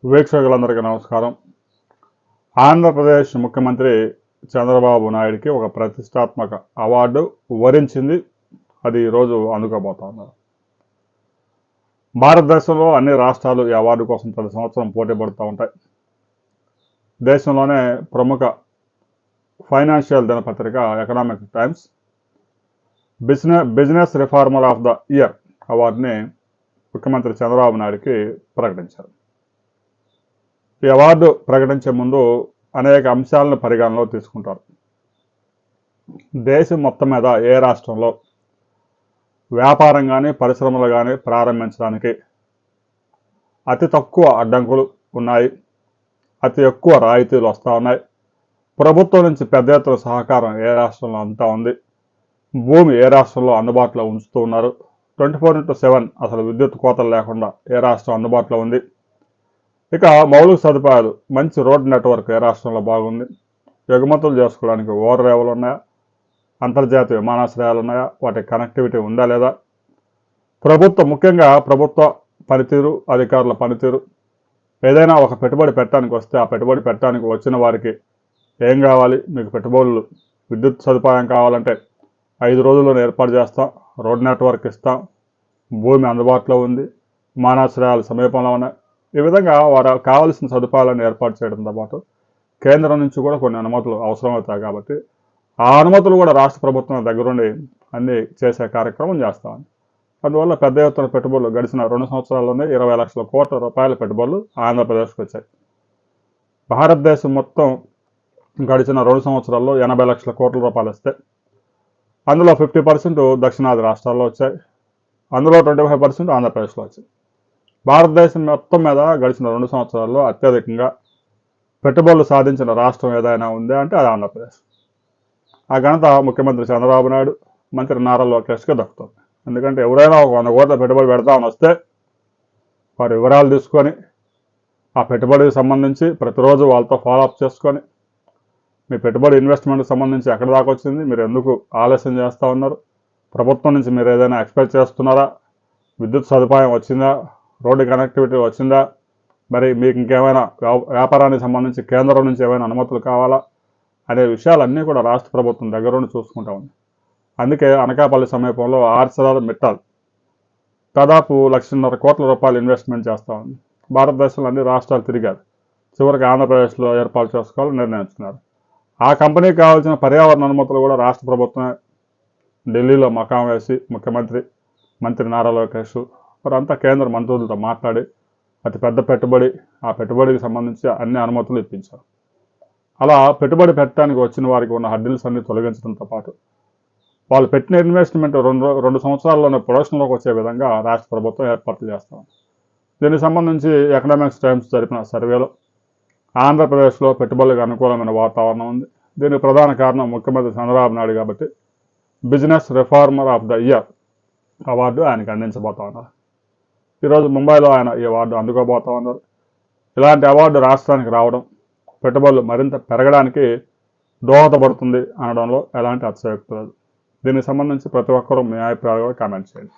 వీక్షకులందరికీ నమస్కారం. ఆంధ్రప్రదేశ్ ముఖ్యమంత్రి చంద్రబాబు నాయుడికి ఒక ప్రతిష్టాత్మక అవార్డు వరించింది. అది ఈరోజు అందుకోబోతున్నారు. భారతదేశంలో అన్ని రాష్ట్రాలు ఈ అవార్డు కోసం ప్రతి సంవత్సరం పోటీ పడుతూ ఉంటాయి. దేశంలోనే ప్రముఖ ఫైనాన్షియల్ దినపత్రిక economic times business reformer of the year అవార్డుని ముఖ్యమంత్రి చంద్రబాబు నాయుడికి ప్రకటించారు. ఈ అవార్డు ప్రకటించే ముందు అనేక అంశాలను పరిగణనలో తీసుకుంటారు. దేశం మొత్తం మీద ఏ రాష్ట్రంలో వ్యాపారం కానీ పరిశ్రమలు కానీ ప్రారంభించడానికి అతి తక్కువ అడ్డంకులు ఉన్నాయి, అతి ఎక్కువ రాయితీలు వస్తూ ఉన్నాయి, ప్రభుత్వం నుంచి పెద్ద ఎత్తున సహకారం ఏ రాష్ట్రంలో అంతా ఉంది, భూమి ఏ రాష్ట్రంలో అందుబాటులో ఉంచుతూ ఉన్నారు, 24/7 అసలు విద్యుత్ కోతలు లేకుండా ఏ రాష్ట్రం అందుబాటులో ఉంది, ఇక మౌలిక సదుపాయాలు మంచి రోడ్ నెట్వర్క్ ఏ రాష్ట్రంలో బాగుంది, ఎగుమతులు చేసుకోవడానికి ఓవర్ రేవులు ఉన్నాయా, అంతర్జాతీయ విమానాశ్రయాలు ఉన్నాయా, వాటి కనెక్టివిటీ ఉందా లేదా, ముఖ్యంగా ప్రభుత్వ పనితీరు, అధికారుల పనితీరు, ఏదైనా ఒక పెట్టుబడి పెట్టడానికి వస్తే ఆ పెట్టుబడి పెట్టడానికి వచ్చిన వారికి ఏం కావాలి, మీకు పెట్టుబడులు విద్యుత్ సదుపాయం కావాలంటే 5 రోజుల్లోనే ఏర్పాటు చేస్తాం, రోడ్ నెట్వర్క్ ఇస్తాం, భూమి అందుబాటులో ఉంది, విమానాశ్రయాలు సమీపంలో ఉన్నాయి. ఈ విధంగా వారు కావాల్సిన సదుపాయాలను ఏర్పాటు చేయడంతో పాటు కేంద్రం నుంచి కూడా కొన్ని అనుమతులు అవసరమవుతాయి. కాబట్టి ఆ అనుమతులు కూడా రాష్ట్ర ప్రభుత్వం దగ్గరుండి అన్ని చేసే కార్యక్రమం చేస్తామని. అందువల్ల పెద్ద ఎత్తున పెట్టుబడులు గడిచిన 2 సంవత్సరాల్లోనే 20 లక్షల కోట్ల రూపాయల పెట్టుబడులు ఆంధ్రప్రదేశ్కి వచ్చాయి. భారతదేశం మొత్తం గడిచిన 2 సంవత్సరాల్లో 80 లక్షల కోట్ల రూపాయలు వస్తే అందులో 50% దక్షిణాది రాష్ట్రాల్లో వచ్చాయి, అందులో 25% ఆంధ్రప్రదేశ్లో వచ్చాయి. భారతదేశం మొత్తం మీద గడిచిన 2 సంవత్సరాల్లో అత్యధికంగా పెట్టుబడులు సాధించిన రాష్ట్రం ఏదైనా ఉంది అంటే అది ఆంధ్రప్రదేశ్. ఆ ఘనత ముఖ్యమంత్రి చంద్రబాబు నాయుడు, మంత్రి నారా లోకేష్కి దక్కుతుంది. ఎందుకంటే ఎవరైనా ఒక 100 కోట్ల పెట్టుబడి పెడతామని వస్తే వారి వివరాలు తీసుకొని ఆ పెట్టుబడికి సంబంధించి ప్రతిరోజు వాళ్ళతో ఫాలోఅప్ చేసుకొని మీ పెట్టుబడి ఇన్వెస్ట్మెంట్కి సంబంధించి ఎక్కడి దాకా వచ్చింది, మీరు ఎందుకు ఆలస్యం చేస్తూ ఉన్నారు, ప్రభుత్వం నుంచి మీరు ఏదైనా ఎక్స్పెక్ట్ చేస్తున్నారా, విద్యుత్ సదుపాయం వచ్చిందా, రోడ్డు కనెక్టివిటీ వచ్చిందా, మరి మీకు ఇంకేమైనా వ్యాపారానికి సంబంధించి కేంద్రం నుంచి ఏమైనా అనుమతులు కావాలా అనే విషయాలన్నీ కూడా రాష్ట్ర ప్రభుత్వం దగ్గరుండి చూసుకుంటా ఉంది. అందుకే అనకాపల్లి సమీపంలో ఆర్సెలర్ మిట్టల్ దాదాపు 1,50,000 కోట్ల రూపాయలు ఇన్వెస్ట్మెంట్ చేస్తూ ఉంది. భారతదేశంలో అన్ని రాష్ట్రాలు తిరిగారు, చివరికి ఆంధ్రప్రదేశ్లో ఏర్పాటు చేసుకోవాలని నిర్ణయించుకున్నారు. ఆ కంపెనీకి కావాల్సిన పర్యావరణ అనుమతులు కూడా రాష్ట్ర ప్రభుత్వమే ఢిల్లీలో మకాం వేసి ముఖ్యమంత్రి, మంత్రి నారా లోకేష్ వారంతా కేంద్ర మంత్రులతో మాట్లాడి అతి పెద్ద పెట్టుబడి, ఆ పెట్టుబడికి సంబంధించి అన్ని అనుమతులు ఇప్పించారు. అలా పెట్టుబడి పెట్టడానికి వచ్చిన వారికి ఉన్న హడ్డిల్స్ అన్ని తొలగించడంతో పాటు వాళ్ళు పెట్టిన ఇన్వెస్ట్మెంట్ 2 సంవత్సరాల్లోనే ప్రొడక్షన్లోకి వచ్చే విధంగా రాష్ట్ర ప్రభుత్వం ఏర్పాట్లు చేస్తాం. దీనికి సంబంధించి ఎకనామిక్స్ టైమ్స్ జరిపిన సర్వేలో ఆంధ్రప్రదేశ్లో పెట్టుబడులకు అనుకూలమైన వాతావరణం ఉంది. దీనికి ప్రధాన కారణం ముఖ్యమంత్రి చంద్రబాబు నాయుడు కాబట్టి business reformer of the year award ఆయనకు అందించబోతా ఉన్నారు. ఈరోజు ముంబైలో ఆయన ఈ అవార్డు అందుకోబోతా ఉన్నారు. ఇలాంటి అవార్డు రాష్ట్రానికి రావడం పెట్టుబడులు మరింత పెరగడానికి దోహదపడుతుంది అనడంలో ఎలాంటి అతిశయోక్తి లేదు. దీనికి సంబంధించి ప్రతి ఒక్కరూ మీ అభిప్రాయాలు కామెంట్ చేయండి.